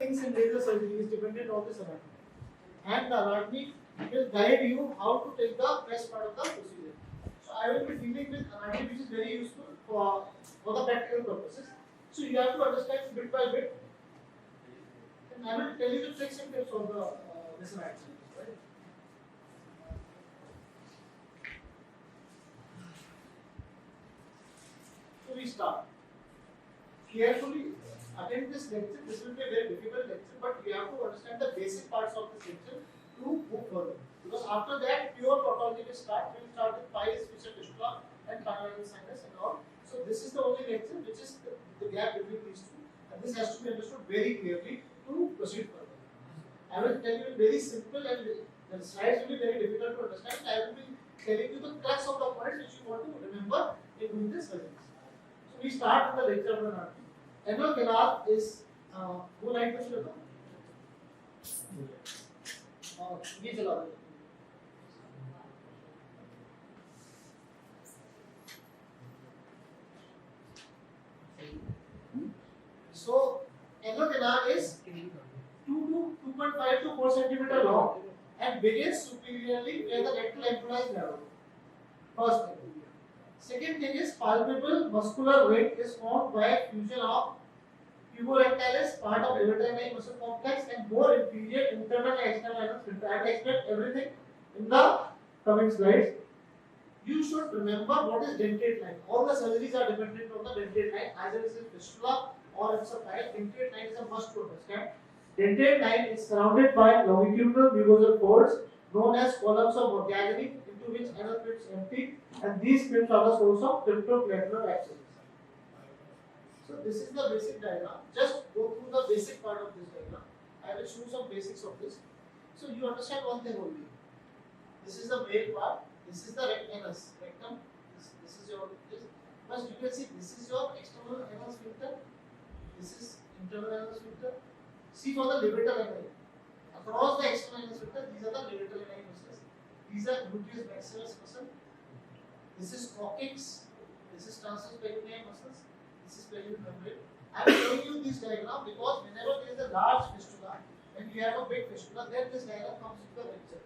things in laser surgery is dependent on this anatomy, and the anatomy will guide you how to take the best part of the procedure. So I will be dealing with anatomy, which is very useful for the practical purposes. So you have to understand bit by bit, and I will tell you the tricks and tips of the this anatomy. Right? So we start. Carefully attend this lecture. This will be a very difficult lecture, but we have to understand the basic parts of this lecture to move further. Because after that, pure proctology will start. We will start with pies, fissure, fistula, and panoramic sinus and all. So this is the only lecture which is the gap between these two, and this has to be understood very clearly to proceed further. I will tell you very simple, and the slides will be very difficult to understand. I will be telling you the crux of the points which you want to remember in doing this sessions. So we start with the lecture of the anatomy. Anal canal is who line पे चलेगा? ये चला दो. So anal canal is 2.5 to 4 centimeter long and begins superiorly where the rectal ampulla is narrow. First thing. Second thing is palpable muscular ring is formed by fusion of puborectalis, part of revolutionizing muscle complex, and more inferior internal and external anal sphincter. I will explain everything in the coming slides. You should remember what is dentate line. All the surgeries are dependent on the dentate line. Either it is fistula or it's a pile. Dentate line is a must to understand. Dentate line is surrounded by longitudinal mucosal folds known as columns of Morgagni, into which anal fits empty, and these fits are the source of cryptoclavicular abscesses. So this is the basic diagram. Just go through the basic part of this diagram. I will show some basics of this. So you understand one thing only. This is the male part. This is the anus, rectum. This is your this. But you can see this is your external anal sphincter. This is internal anal sphincter. See for the levator ani. Across the external anal sphincter, these are the levator ani muscles. These are gluteus maximus muscle. This is coccyx. This is transverse perineal muscles. This is perineal membrane. I am showing you this diagram because whenever there is a large fistula and you have a big fistula, then this diagram comes into the picture.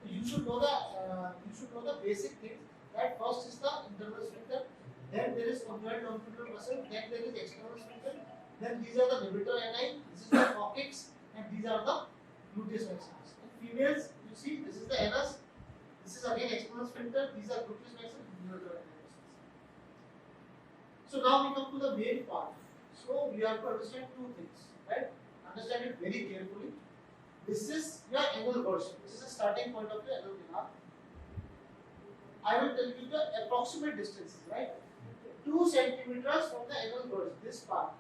You should know the basic things. That first is the internal sphincter, then there is conjoint longitudinal muscle, then there is external sphincter, then these are the levator ani, this is the coccyx, and these are the gluteus maximus. In females, you see this is the anus, this is again external sphincter, these are gluteus maximus, levator ani. So now we come to the main part. So we have to understand two things, right? Understand it very carefully. This is your anal verge. This is the starting point of your anal canal. I will tell you the approximate distances, right? 2 centimeters from the anal verge. This part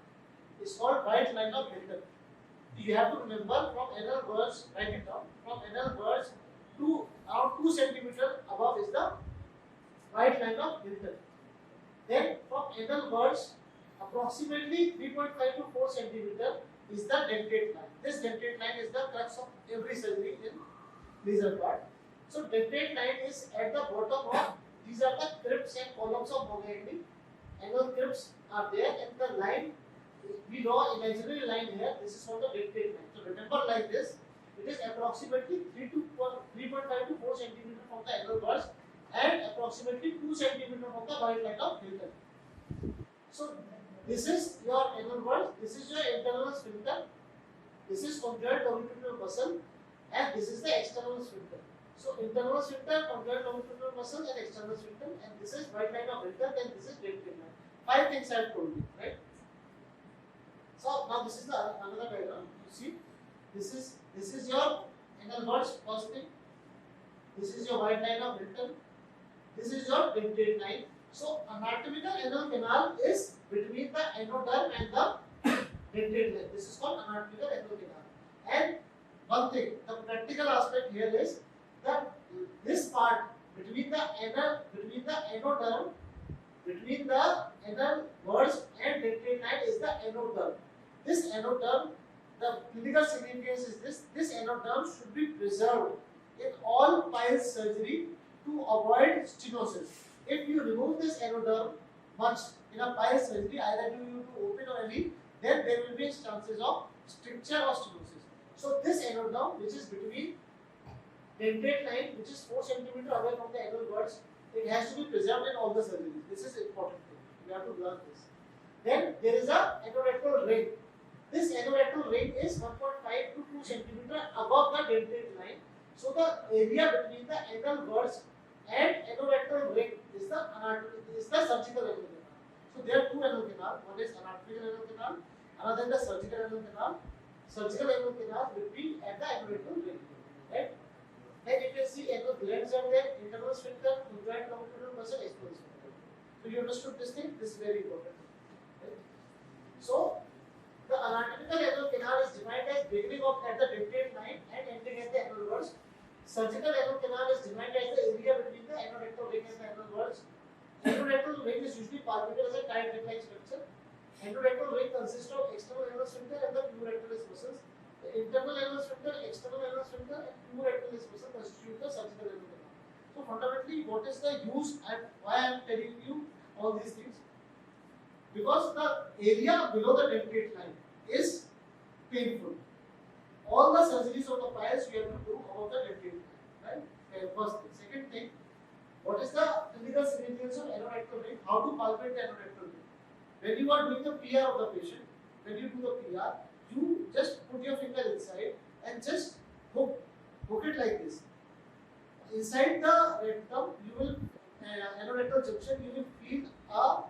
is called right line of rectum. You have to remember from anal verge, write it down. From anal verge to around 2 centimeters above is the right line of rectum. Then from anal verge, approximately 3.5 to 4 centimeter is the dentate line. This dentate line is the crux of every surgery in laser part. So dentate line is at the bottom of, these are the crypts and columns of Morgagni. Anal crypts are there, and the line, we draw imaginary line here. This is called the dentate line. So remember like this, it is approximately 3.5 to 4 centimeter from the anal verge and approximately 2 centimeter from the right line of rectum. So this is your anal verge, this is your internal sphincter, this is conjoint longitudinal muscle, and this is the external sphincter. So internal sphincter, conjoint longitudinal muscle, and external sphincter, and this is right line of rectum, and this is dentate line. 5 things I have told you, right? So now this is the another diagram. You see, this is your anal verge, first thing. This is your right line of rectum. This is your dentate line. So anatomical anal canal is between the anoderm and the dentate line. This is called anatomical anal canal. And one thing, the practical aspect here is that this part between the anoderm, between the anal verge and dentate line is the anoderm. This anoderm, the clinical significance is this. This anoderm should be preserved in all pile surgery to avoid stenosis. If you remove this anoderm much in a pile surgery, either you to open or any, then there will be chances of stricture or stenosis. So this anodome, which is between dentate line, which is 4 cm away from the anal verge, it has to be preserved in all the surgeries. This is important thing. You have to learn this. Then there is a anorectal ring. This anorectal ring is 1.5 to 2 cm above the dentate line. So the area between the anal verge and anorectal ring is the surgical anal canal. So there are two anal canal. One is anatomical anal canal, another is the surgical anal canal. Surgical anal canal will be at the anorectal ring, right? Then you can see anal glands are there, internal sphincter, conjoint longitudinal muscle, external sphincter. So you understood this thing? This is very important. Right? So the anatomical anal canal is defined as beginning of at the dentate line and ending at the anal verge. Surgical anal canal is defined as the area between the anorectal ring and the anal verge. Anorectal ring is usually palpated as a tight ring-like structure. Anorectal ring consists of external anal sphincter and the pubrectalis muscles. The internal anal sphincter, external anal sphincter, and pubrectalis muscle constitute the surgical anal canal. So fundamentally, what is the use and why I am telling you all these things? Because the area below the dentate line is painful. All the surgeries of the piles you have to do above the dentate line, right? First thing. Second thing, what is the clinical significance of anorectal ring? How to palpate the anorectal ring? When you are doing the PR of the patient, when you do the PR, you just put your finger inside and just hook it like this. Inside the rectum, you will anorectal junction, you will feel a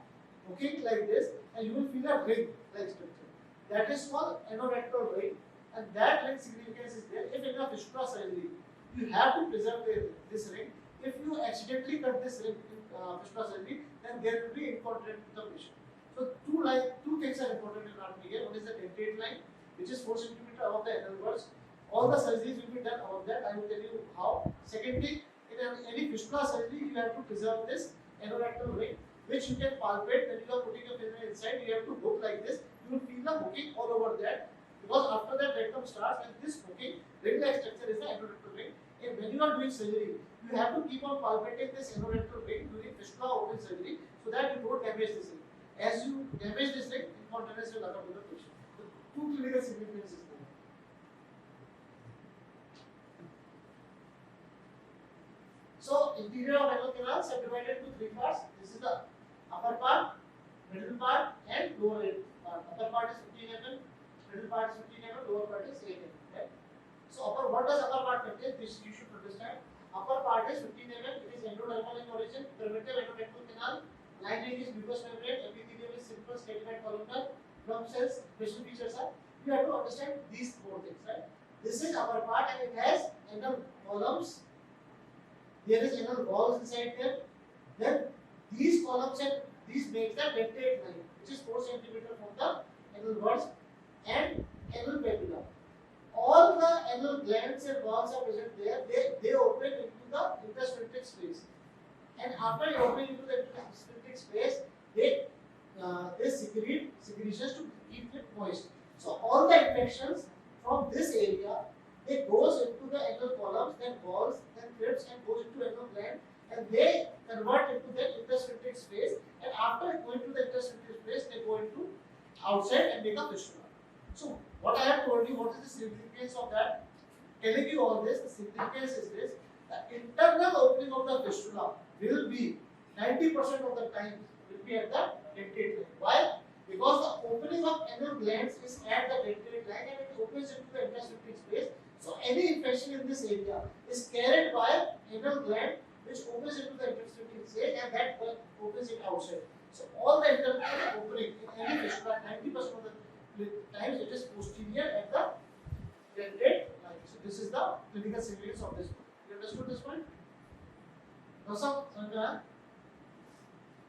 hooking like this, and you will feel a ring-like structure. That is called anorectal ring, and that ring significance is there. If in a fistula surgery, you have to preserve this ring. If you accidentally cut this ring in fistula surgery, then there will be incontinence to the patient. So two things are important in anatomy here. One is the dentate line, which is 4 cm above the anal verge. All the surgeries will be done above that. I will tell you how. Secondly, in any fistula surgery, you have to preserve this anorectal ring, which you can palpate when you are putting your finger inside. You have to hook like this. You will feel the hooking all over that, because after that rectum starts, and this hooking ring-like structure is the anorectal ring. And when you are doing surgery, you have to keep on palpating this anorectal ring during fistula open surgery, so that you don't damage this ring. As you damage this ring, incontinence will occur to the patient. So two clinical significances there. So interior of anal canal is divided into three parts. This is the upper part, middle part, and lower part. Upper part is 15 mm, middle part is 15 mm, lower part is 8 mm. Right? So what does upper part contain? This you should understand. Upper part is 15 mm. It is endodermal in origin, primitive endorectal canal. Lining is mucous membrane, epithelium is simple, stratified columnar, plumb cells, special features are. You have to understand these four things, right? This is upper part and it has anal columns. There is anal walls inside there. Then these columns and these make the dentate line, which is 4 cm from the anal verge and anal papilla. All the anal glands and walls are present there. They open into the intersphincteric space. And after opening into the intersphincteric space, they secrete secretions to keep it moist. So all the infections from this area, they goes into the anal columns, then walls, then crypts, and goes into anal gland, and they convert into the intersphincteric space. And after going to the intersphincteric space, they go into outside and make a fistula. So what I have told you, what is the significance of that? Telling you all this, the significance is this: the internal opening of the fistula will be 90% of the time will be at the dentate line. Why? Because the opening of anal glands is at the dentate line and it opens into the intersphincteric space. So any infection in this area is carried by anal gland, which opens into the intersphincteric space, and that opens it outside. So all the internal opening in any fistula, 90% of the times it is posterior at the dentate line. So this is the clinical significance of this point. You understood this point? सब समझ में आया?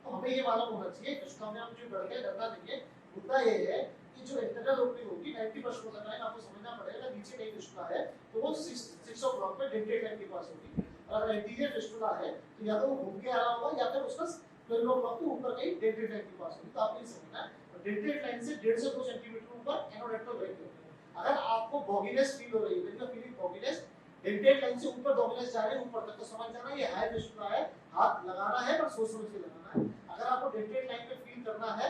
तो हमें ये मालूम होना चाहिए फिस्टुला में हम जो डर के डरना नहीं है। मुद्दा ये है कि जो इंटरनल ओपनिंग होगी 90% का टाइम आपको समझना पड़ेगा। नीचे कहीं फिस्टुला है तो वो 6 o'clock पे डेंटेट लाइन के पास होगी। और अगर इंटीरियर फिस्टुला है तो या तो वो घूम के आ रहा होगा या फिर उसका 12 o'clock पे ऊपर कहीं डेंटेट लाइन के पास होगी। तो आपको ये समझना है डेंटेट लाइन से 1.5 से 2 सेंटीमीटर ऊपर एनोरेक्टल लाइन होती है। अगर आपको बॉगीनेस फील हो रही है, when you feeling bogginess, dentate line से ऊपर डॉगनेस जा रहे हैं ऊपर तक, तो समझ जाना ये हाई फिस्टुला है। हाथ लगाना है पर सोच समझ के लगाना है। अगर आपको डेंटेट लाइन पे फील करना है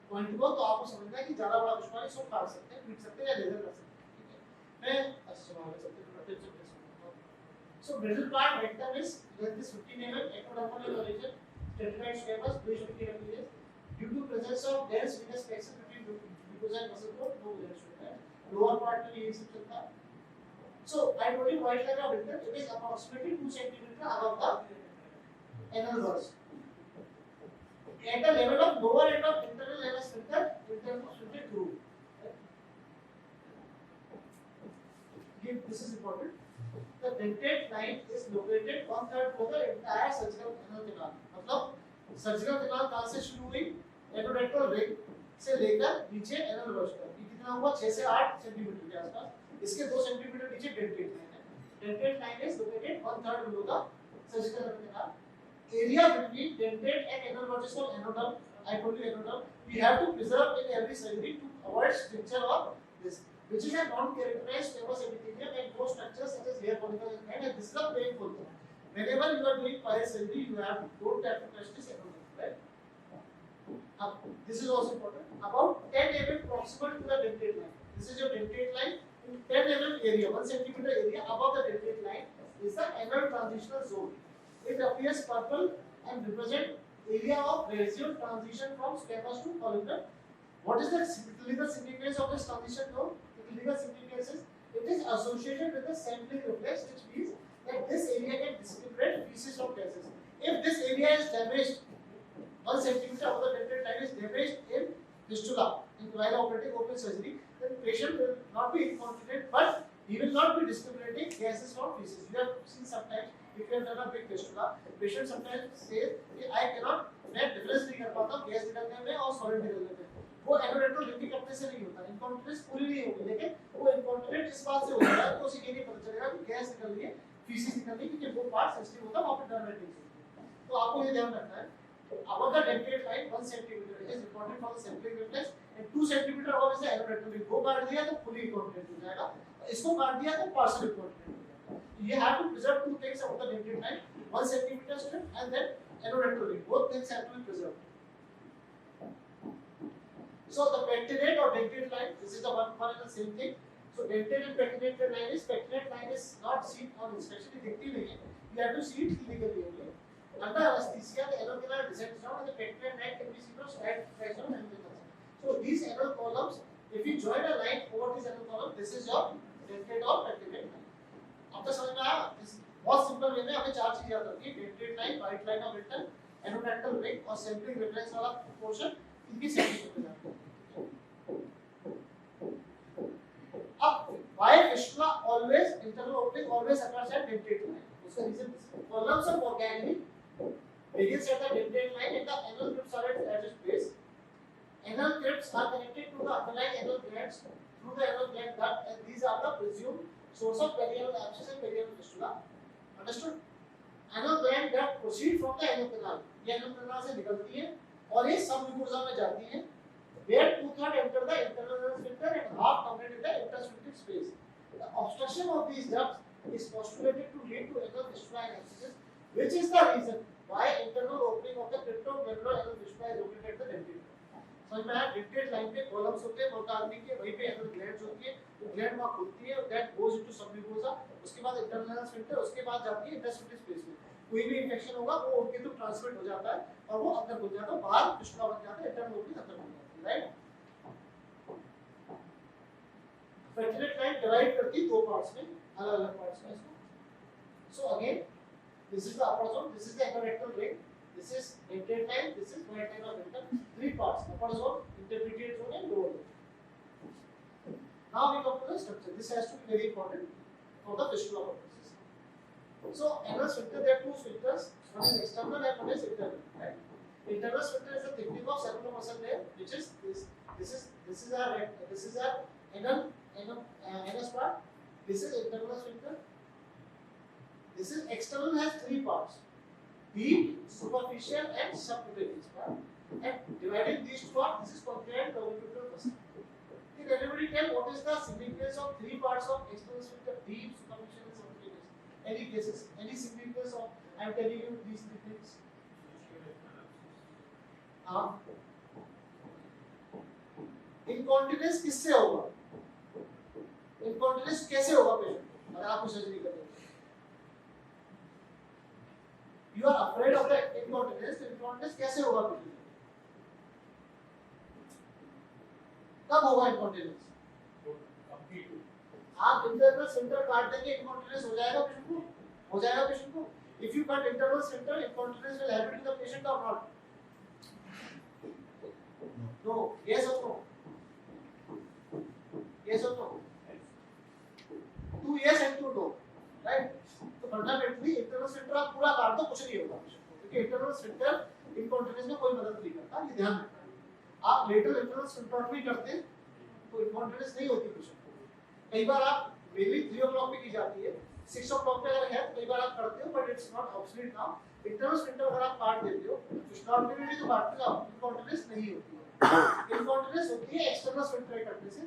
पॉइंट को, तो आपको समझना है कि ज्यादा बड़ा फिस्टुला है, इसको काट सकते हैं, पीट सकते हैं या लेजर कर सकते हैं, ठीक है। मैं अच्छा आगे चलते हैं tips and tricks. So middle part rectum is length is 15 mm, ectodermal origin, stratified squamous, bluish pink appearance. Due to presence of dense venous plexus between mucosa and muscle core, no village होता है। Lower part में यही सब चलता है। So I told you white line of rectum, it is approximately 2 cm above the anal walls. At the level of lower end of internal anal sphincter, internal sphincter groove. This is important. The dentate line is located 1/3 below the entire surgical anal canal. मतलब surgical canal कहाँ से शुरू हुई? एंडोडेंटल ring से लेकर नीचे anal verse तक। ये कितना हुआ? 6 से 8 सेंटीमीटर के आसपास। इसके 2 सेंटीमीटर नीचे डेंटेट लाइन है। Dentate line is located 1/3 below the surgical anal canal. Area between dentate and anal verge is called anodum. I told you anodum. We have to preserve in every surgery to avoid stricture of this, which is a non-characterized squamous epithelium and no structures such as hair follicles and hair. This is a painful thing. Whenever you are doing pile surgery, you have don't have to touch this anodum, right? This is also important. About 10 mm proximal to the dentate line. This is your dentate line. In 10 mm area, 1 centimeter area above the dentate line is the anal transitional zone. It appears purple and represent area of residual transition from squamous to columnar. What is the typical significance of this transition zone? The typical significance is it is associated with the sampling reflex, which means that this area can discriminate feces from gases. If this area is damaged, 1 centimeter of the dentate line is damaged in fistula, in while operating open surgery, then patient will not be incontinent, but he will not be discriminating gases from feces. You have seen sometimes, if you have done a big fistula, patient sometimes says, I cannot, मैं difference नहीं कर पाता gas निकलने में और solid निकलने में। वो एनोडेंटल रिंग करने से नहीं होता, इनकॉन्टिनेंस पूरी नहीं होगी, लेकिन वो इनकॉन्टिनेंट इस बात से होता है तो उसे ये नहीं पता चलेगा कि गैस निकल रही है, फीसिस निकल रही है, क्योंकि वो पार्ट सेंसिटिव होता है, वहाँ पे डर्मेटिक्स होती है। तो आपको ये ध्यान रखना है। Above the dentate line 1 centimeter is important for the sampling reflex and 2 centimeter above is the anodontal ring. वो काट दिया तो fully incontinent हो जाएगा, इसको काट दिया तो partial incontinent हो जाएगा। You have to preserve two things above the dentate line, 1 centimeter strip and then anodontal ring. Both things have to be preserved. So the pectinate or dentate line, this is the one and the same thing. So dentate and pectinate line is not seen on inspection, दिखती नहीं है. You have to see it clinically only. Under anesthesia, the anal canal descends down and the pectinate line can be seen on slight pressure on anal canal. So these anal columns, if you join a line over this anal column, this is your dentate or pectinate line. अब तक समझ में आया? बहुत simple way में हमें चार चीजें याद रखनी है: dentate line, white line of rectum, anodontal ring और sampling reflex वाला पोर्शन, इनकी सेटिंग करते जाते हैं। अब why fistula always internal opening always occurs at dentate line? उसका reason columns of organelle begins at the dentate line and the anal crypts are at its base. Anal crypts are connected to the underlying anal glands through the anal gland duct, and these are the presumed source of perianal abscess and perianal fistula. Understood? Anal gland duct proceed from the anal canal. ये anal canal से निकलती है और ये submucosa में जाती है, where 2/3 enter the internal anal sphincter and half terminate in the intersphincteric space. The obstruction of these ducts is postulated to lead to anal fistula and abscesses, which is the reason why internal opening of the cryptoglandular anal fistula is located at the dentate line. समझ में आया? dentate line पे columns होते हैं मोटा आदमी के, वहीं पे anal glands होती है, वो gland वहाँ खुलती है, that goes into submucosa, उसके बाद internal anal sphincter, उसके बाद जाती है intersphincteric space में। कोई भी infection होगा वो उनके थ्रू ट्रांसमिट हो जाता है और वो अंदर घुस जाता है, बाहर फिस्टुला बन जाता है, इंटरनल ओपनिंग अंदर घुस जाती है, राइट? pectinate line डिवाइड करती है दो पार्ट्स में, अलग-अलग पार्ट्स में इसको। So again, this is the upper zone, this is the anal ring, this is dentate line, this is white line of rectum. Three parts: upper zone, intermediate zone, and lower zone. Now we come to the structure. This has to be very important for the fistula purposes. So anal sphincter, there are two sphincters, one is external and one is internal. Right? Internal sphincter is the thickening of cerebral muscle layer, which is this. This is our anus part. This is internal sphincter. This is external, has three parts: deep, superficial, and subcutaneous part. And dividing these two parts, this is concurrent longitudinal muscle. Can everybody tell what is the significance of three parts of external sphincter: deep, superficial, and subcutaneous? Any guesses? Any significance of? I am telling you these three things. Incontinence किससे होगा, incontinence कैसे होगा patient को अगर आप कुछ surgery कर रहे हो, you are afraid of the incontinence, incontinence कैसे होगा पेशेंट, कब होगा इनकॉन्टिनेंस, आप इंटरनल स्फिंक्टर काट देंगे इनकॉन्टिनेंस हो जाएगा पेशेंट को, हो जाएगा पेशेंट को, if you cut internal sphincter incontinence will happen to the patient or not, no, yes or no, yes or no, 2 yes and 2 no, right, तो फंडामेंटली इंटरनल स्फिंक्टर आप पूरा काट दो कुछ नहीं होगा क्योंकि इंटरनल स्फिंक्टर इनकॉन्टिनेंस में कोई मदद नहीं करता, ये ध्यान रखना। आप लेटरल इंटरनल स्फिंक्टरॉटमी करते हैं तो इनकॉन्टिनेंस नहीं होती पेशेंट को, कई बार आप मेनली 3 o'clock पे की जाती है, 6 o'clock पे अगर है तो कई बार आप करते हो but it's not absolute now, internal sphincter अगर आप काट देते हो फिस्टुला में भी तो काटते हो, इनकॉन्टिनेंस नहीं होती है, इनकॉन्टिनेंस होती है एक्सटर्नल स्फिंक्टर कटने से,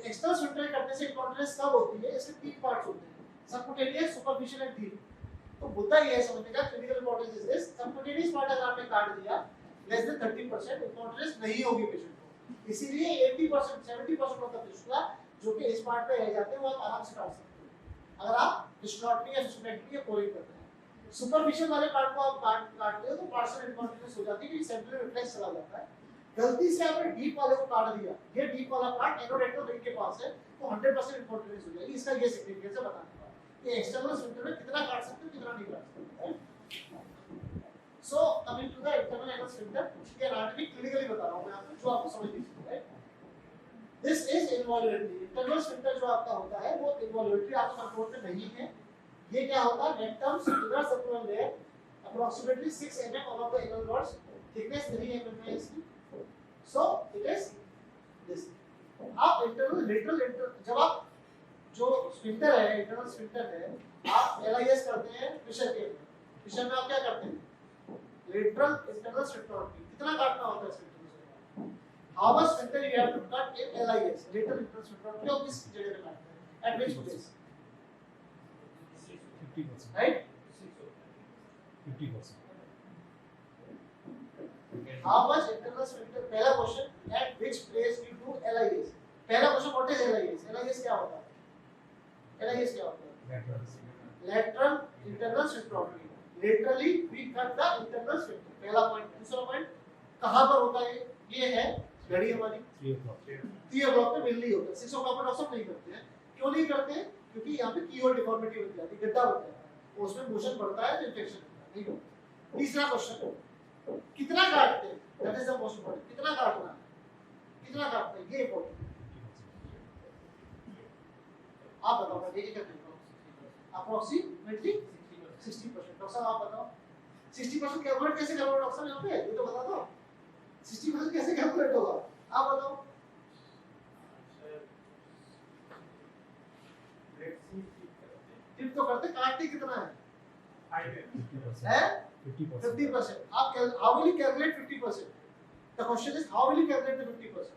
एक्सटर्नल स्फिंक्टर कटने से इनकॉन्टिनेंस कब होती है, इसके 3 पार्ट्स होते हैं, सबक्यूटेनियस, सुपरफिशियल एंड डीप, तो मुद्दा ये है समझने का, clinical importance is this, subcutaneous part अगर आपने काट दिया लेस देन 30% इनकॉन्टिनेंस नहीं होगी पेशेंट को, इसीलिए 80% 70% ऑफ द फिस्टुला जो कि इस पार्ट पे रह जाते हैं वो आप आराम से काट सकते हो अगर आप हिस्टोरेक्टमी या फिस्टुलेक्टमी या कोरिंग करते हैं। सुपरफिशियल वाले पार्ट को आप काटते हो तो पार्शियल इनकॉन्टिनेंस हो जाती है क्योंकि सेंट्रल रिफ्लेक्स चला जाता है, गलती से आपने डीप वाले को काट दिया, ये डीप वाला पार्ट एनोरेक्टल रिंग के पास है तो 100% इनकॉन्टिनेंस हो जाएगी, इसका ये सिग्निफिकेंस है बताने का कि एक्सटर्नल स्फिंक्टर में कितना काट सकते हो कितना नहीं काट सकते, right. So coming to the internal anal sphincter, ये एनाटॉमी क्लिनिकली बता रहा हूं मैं आपको जो आपको समझ नहीं सकते, right. This is involutory, internal sphincter जो आपका होता है वो इनवॉल्यूटरी आपके कंट्रोल में नहीं है, ये क्या होता है, rectum inner circular layer approximately 6 mm above the anal walls, thickness 3 mm है इसकी, so it is this। आप इंटरनल लेटरल जब आप जो स्फिंक्टर है इंटरनल स्फिंक्टर है आप एलआईएस करते हैं फिशर के, फिशर में आप क्या करते हैं, लेटरल इंटरनल स्फिंक्टरोटमी, कितना काटना होता है स्फिंक्टर से, how much sphincter you have to cut in LIS, lateral internal sphincterotomy, और किस जगह पे काटना है, at which place, 50%, right, 50%, how much internal sphincter, पहला question, at which place you do LIS, पहला question what is LIS, LIS क्या होता है, LIS क्या होता है, lateral internal sphincterotomy, laterally we cut the internal sphincter, पहला पॉइंट। दूसरा पॉइंट कहां पर होता है, ये है घड़ी हमारी 3 o'clock पे मिलनी होता है, 6 o'clock पे डॉक्टर नहीं करते हैं, क्यों नहीं करते हैं, क्योंकि यहाँ पे कीहोल डिफॉर्मिटी होती है, गड्ढा होता है, उसमें मोशन बढ़ता है तो इन्फेक्शन होता है, नहीं होता। तीसरा क्वेश्चन, कितना काटते हैं, that is the most important, कितना काटना है, कितना काटते हैं, ये इंपॉर्टेंट, आप बताओ, मैं ये करते हैं अप्रोक्सीमेटली 60%, डॉक्टर साहब आप बताओ 60% कैलकुलेट कैसे करोगे डॉक्टर साहब, यहाँ पे ये तो बता दो 60% कैसे कैलकुलेट होगा, आप बताओ। टिप तो करते, काटते कितना है, 50%, आप how will you calculate 50%, the question is how will you calculate the 50%,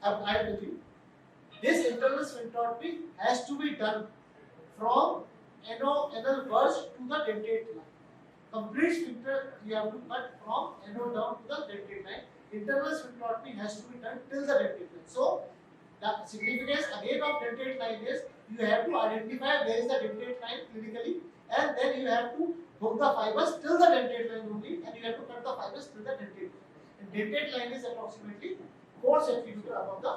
I will tell you, this internal sphincterotomy has to be done from anal verge to the dentate line, complete sphincter you have to cut from ano down to the dentate line, internal sphincterotomy has to be done till the dentate line, so the significance again of dentate line is you have to identify where is the dentate line clinically and then you have to hook the fibers till the dentate line only and you have to cut the fibers till the dentate line, and dentate line is approximately 4 cm above the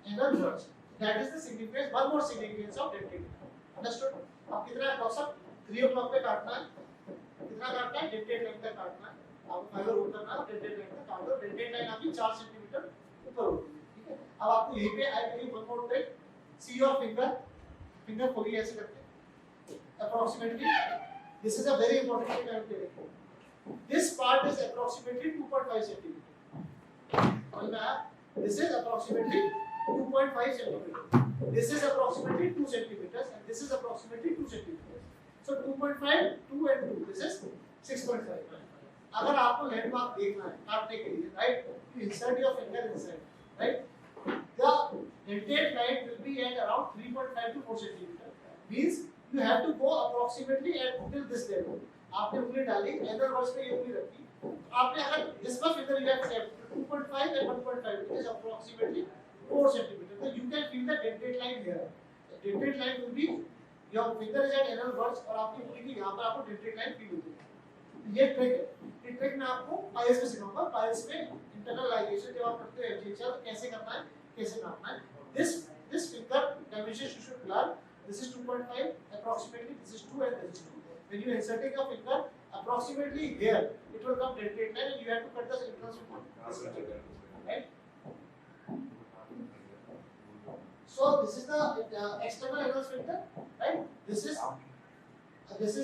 anal verge, that is the significance, one more significance of dentate line, understood। अब कितना है doctor साहब, 3 o'clock पे काटना है, कितना काटना है, डेंटेट लाइन तक काटना है, आपको फाइबर रोल करना है, डेंटेट लाइन तक काट दो, डेंटेट लाइन आपकी 4 सेंटीमीटर ऊपर होगी, ठीक है। अब आपको यहीं पे I tell you one more trick, see your finger खोलिए ऐसे करके, approximately this is a very important thing I am telling you, this part is approximately 2.5 centimetre, समझ में आया, this is approximately 2.5 centimeter, this is approximately 2 centimeters and this is approximately 2 centimeters, so 2.5 2 and 2 this is 6.5। अगर आपको landmark देखना है काटने के लिए, right, you insert your finger inside, right, the dentate line will be at around 3.5 to 4 centimeter, means you have to go approximately at till this level, आपने उंगली डाली एनल वर्स पे ये उंगली रखी आपने अगर this much finger you have kept 2.5 and 1.5, it is approximately 4 centimeter. So you can feel the dentate line here. The dentate line will be your finger is at anal verge और आपकी उंगली की यहाँ पर आपको dentate line feel होती है. ये ट्रिक है. ये ट्रिक मैं आपको पाइल्स में सिखाऊंगा. पाइल्स में इंटरनल लाइगेशन जब आप करते हैं तो कैसे करना है, कैसे नापना है. This finger dimension you should learn. This is 2.5 approximately. This is 2 and this is 2. When you inserting your finger, approximately here it will come dentate line and you have to cut the internal finger. Right? So this is the external anal sphincter. Right? This is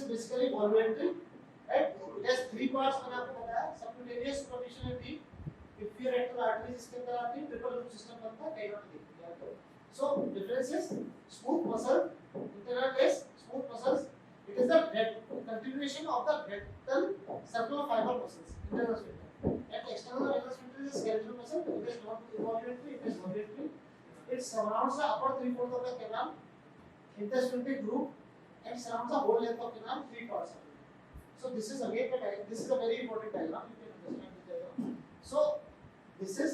basically voluntary. Right? It has 3 parts. मैंने आपको बताया. Subcutaneous, superficial and deep. Inferior rectal arteries इसके अंदर आती है. Triple loop system बनता है. Kairon deep. So difference is smooth muscle. Internal is smooth muscles. It is the continuation of the rectal circular fiber muscles. Internal sphincter. And external anal sphincter is a skeletal muscle. It is not involuntary. It is voluntary. It surrounds the upper 3/4 of the canal, intersphincteric groove, and surrounds the whole length of canal, 3 parts. So this is again the diagram. This is a very important diagram. You can understand this diagram. So this is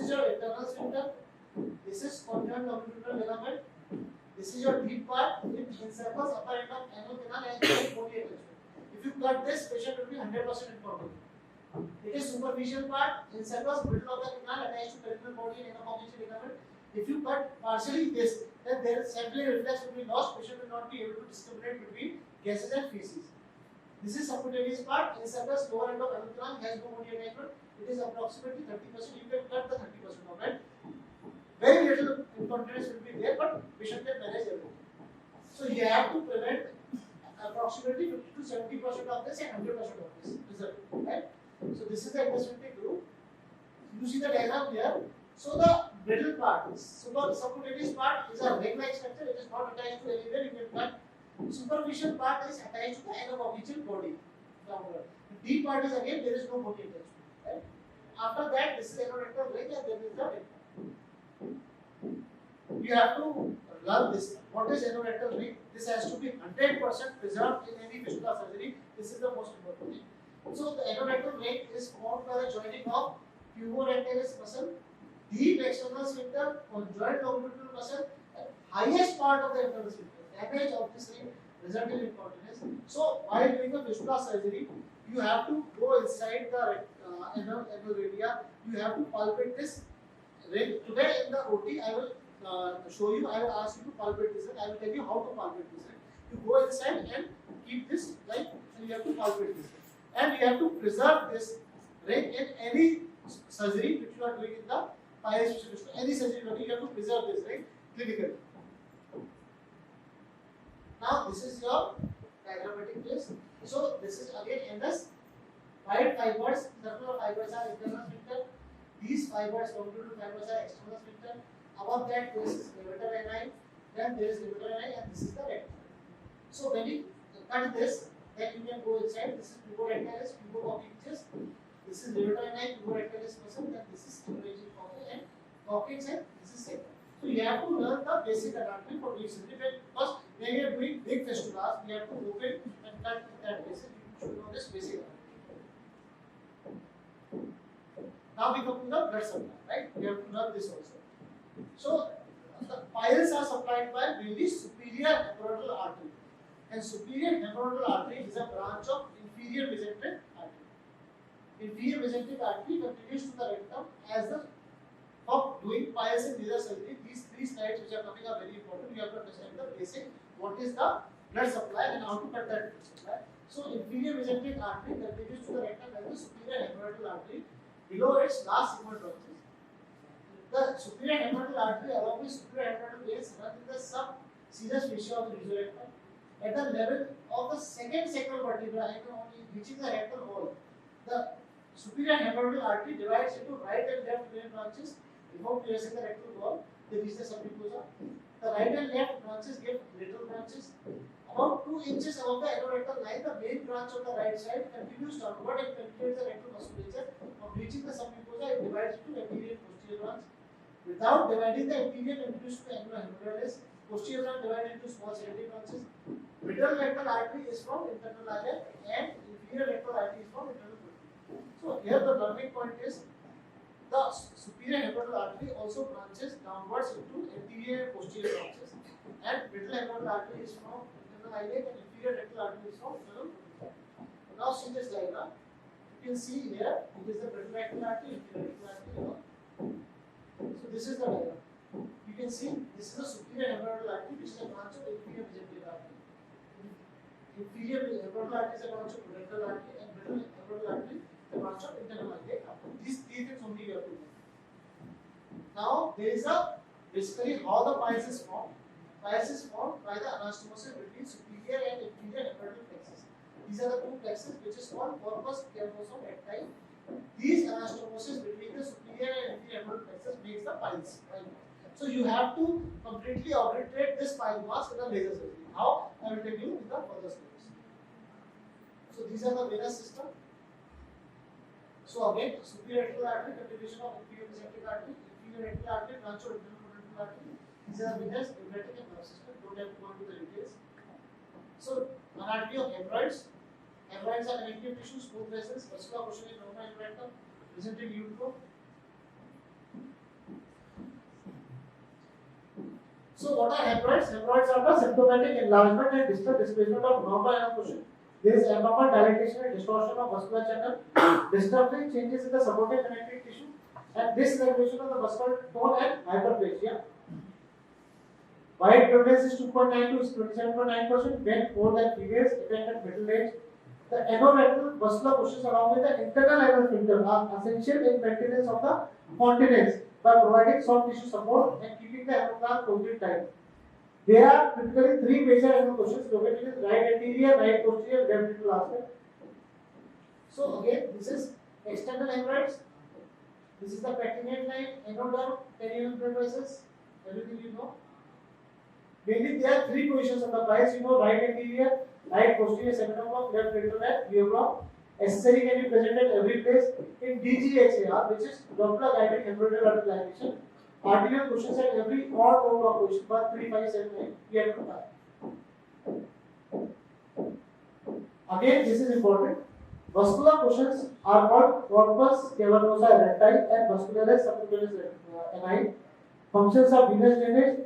your internal sphincter. This is conjoined longitudinal ligament. This is your deep part. It encircles upper end of anal canal and very bony attachment. If you cut this, patient will be 100% incontinent. It is superficial part, encircles middle of the canal attached to peripheral body and anatomical ligament. If you cut partially this, then their sampling reflex will be lost. Patient will not be able to discriminate between gases and feces. This is subcutaneous part, encircles lower end of anal canal, has no bony attachment. It is approximately 30%. You can cut the 30% of it. Very little incontinence will be there, but patient can manage everything. So you have to prevent approximately 50 to 70% of this and 100% of this result. Right? So this is the intersphincteric groove. You see the diagram here. So the middle part, subcutaneous part is a ring-like structure. It is not attached to anywhere. You can cut. Superficial part is attached to the anatomical body. The deep part is again there is no body attachment. Right? After that, this is anorectal ring and then is the rectum. You have to learn this. What is anorectal ring? This has to be 100% preserved in any fistula surgery. This is the most important thing. So the anorectal ring is formed by the joining of puborectalis muscle, deep external sphincter, conjoined longitudinal muscle, and highest part of the internal sphincter. Damage of this ring results in incontinence. So while doing a fistula surgery, you have to go inside the anal radii. You have to palpate this ring. Today in the OT, I will show you. I will ask you to palpate this ring. I will tell you how to palpate this ring. You go inside and keep this like, and you have to palpate this ring. And you have to preserve this ring in any surgery which you are doing in the pious fistula. Any surgery you have to preserve this ring clinically. Now this is your diagrammatic place. So this is again endless. White fibers, circular fibers are internal sphincter. These fibers, longitudinal fibers are external sphincter. Above that there is levator ani, then there is levator ani, and this is the rectum. So when you cut this, then you can go inside. This is puborectalis, pubococcygis. This is levator ani, puborectalis muscle, and this is hemorrhagic coccyx and coccyx, and this is sacrum. So you have to learn the basic anatomy for doing surgery. Because when you are doing big fistulas, we have to open and cut that basis. You should know this basic anatomy. Now we come to the blood supply, right? We have to learn this also. So the piles are supplied by mainly superior hemorrhoidal artery, and superior hemorrhoidal artery is a branch of inferior mesenteric artery. Inferior mesenteric artery continues to the rectum as the of doing piles and laser surgery. These 3 slides which are coming are very important. You have to understand the basic, what is the blood supply and how to cut that blood supply. So inferior mesenteric artery continues to the rectum as the superior hemorrhoidal artery. Below its last segment branches. The superior hemorrhoidal artery along with superior hemorrhoidal veins run in the subserous fascia of the rectum. At the level of the second sacral vertebra and only reaching the rectal wall, the superior hemorrhoidal artery divides into right and left vein branches. Before piercing the rectal wall, they reach the submucosa. The right and left branches give lateral branches. About 2 inches above the anorectal line, the main branch on the right side continues downward and penetrates the rectal musculature. On reaching the submucosa, it divides into anterior and posterior branch. Without dividing the anterior continues to the angular hemorrhoidalis. Posterior branch divided into small secondary branches. Middle rectal artery is from internal iliac and inferior rectal artery is from internal pituitary. So here the learning point is the superior hemorrhoidal artery also branches downwards into anterior and posterior branches, and middle hemorrhoidal artery is from internal iliac and inferior rectal artery is from internal pituitary. Now see this diagram. You can see here it is the middle rectal artery, inferior rectal artery. So this is the diagram. You can see this is the superior hemorrhoidal artery, which is a branch of inferior mesenteric artery. Inferior hemorrhoidal artery is a branch of rectal artery, and middle hemorrhoidal artery is a branch of internal iliac artery. These three things only you have to know. Now there is a basically how the piles is formed. Piles is formed by the anastomosis between superior and inferior hemorrhoidal plexus. These are the two plexus which is called corpus callosum recti. These anastomosis between the superior and inferior hemorrhoidal plexus makes the piles. So you have to completely obliterate this pile mass with a laser surgery. How? I will tell you in the further slides. So these are the venous system. So again, superior rectal artery, continuation of inferior mesenteric artery, inferior rectal artery, branch of internal pituitary artery. These are the venous, lymphatic, and nerve system. Don't have to go into the details. So anatomy of hemorrhoids. Hemorrhoids are connective tissue, smooth vessels, vascular portion in normal and rectum, present in utero. So what are hemorrhoids? Hemorrhoids are the symptomatic enlargement and distal displacement of normal anal portion. There is abnormal dilatation and distortion of vascular channel, disturbing changes in the supporting connective tissue, and dysregulation of the vascular tone and hyperplasia. White prevalence is 2.9 to 27.9%. Men more than females, depend at middle age. The anorectal vascular portions along with the internal anal sphincter are essential in maintenance of the continence by providing soft tissue support and keeping the anal gland closely tight. There are typically three major anal portions located in right anterior, right posterior, left middle aspect. So again, this is external hemorrhoids. This is the pectinate line, anoderm, perineal blood vessels, everything you know. Mainly there are three positions of the piles, you know, right anterior, right posterior segmental block, left middle and rear block. Accessory can be present at every place in DGHAR, which is Doppler guided hemorrhoidal artery dilation. Arterial cushions at every odd or block position, 1, 3, 5, 7, 9, we have to tie. Again, this is important. Vascular cushions are called corpus cavernosa recti and vascularis subcutaneous ani. Functions of venous drainage,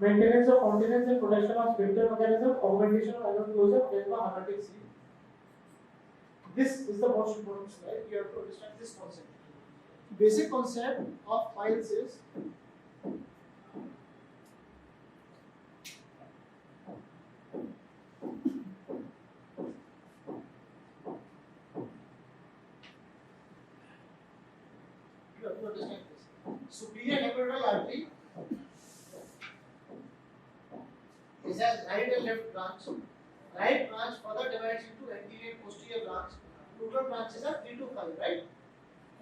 maintenance of continence and protection of sphincter mechanism, augmentation of anal closure, and hepatic sleep. This is the most important slide. You have to understand this concept. Basic concept of piles is you have to understand this. Superior hemorrhoidal artery is a right and left branch. Right branch further divides into anterior and posterior branch. Total branches are 3 to 5, right?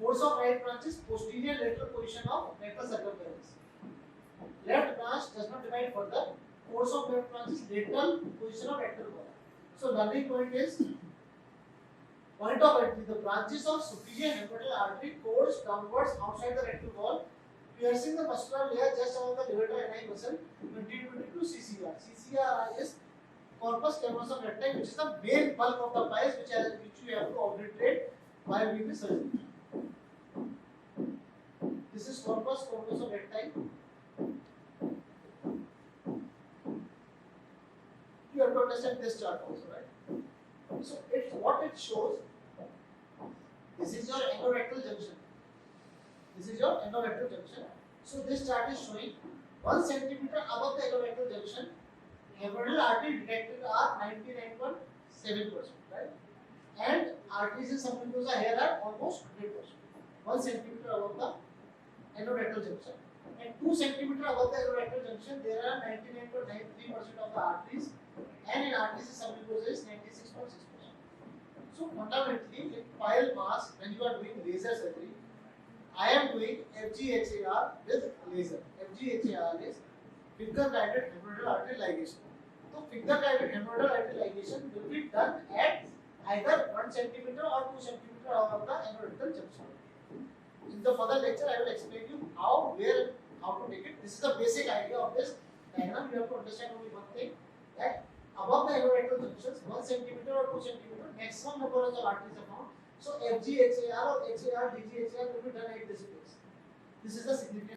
Course of right branch is posterior lateral position of rectal circumference. Left branch does not divide further. Course of left branch is lateral position of rectal wall. So learning point is point of entry. The branches of superior hemorrhoidal artery course downwards outside the rectal wall, piercing the muscular layer just above the levator ani muscle, contributing to CCR. CCR is corpus callosum recti, which is the main bulk of the piles which you have to obliterate while doing the surgery. This is corpus callosum recti. You have to understand this chart also, right? So what it shows. This is your anorectal junction. This is your anorectal junction. So this chart is showing 1 centimeter above the anorectal junction. Hemorrhoidal artery detected are 99.7%, right? And arteries in submucosa here are almost 100%. 1 centimeter above the anorectal junction. And 2 centimeter above the anorectal junction, there are 99.93% of the arteries. And in arteries in submucosa is 96.6%. So fundamentally, in pile mass, when you are doing laser surgery, I am doing FGHAR with laser. FGHAR is finger guided hemorrhoidal artery ligation. So finger guided hemorrhoidal artery ligation will be done at either 1 centimeter or 2 centimeter above the anorectal junction. In the further lecture, I will explain you how, where, and how to take it. This is the basic idea of this diagram. You have to understand only one thing, that above above the anatomical junctions, 1 centimeter or 2 centimeter, maximum number of arteries are found. So FGHAR or HAR, DGHAR will be done at this place. This is the significant.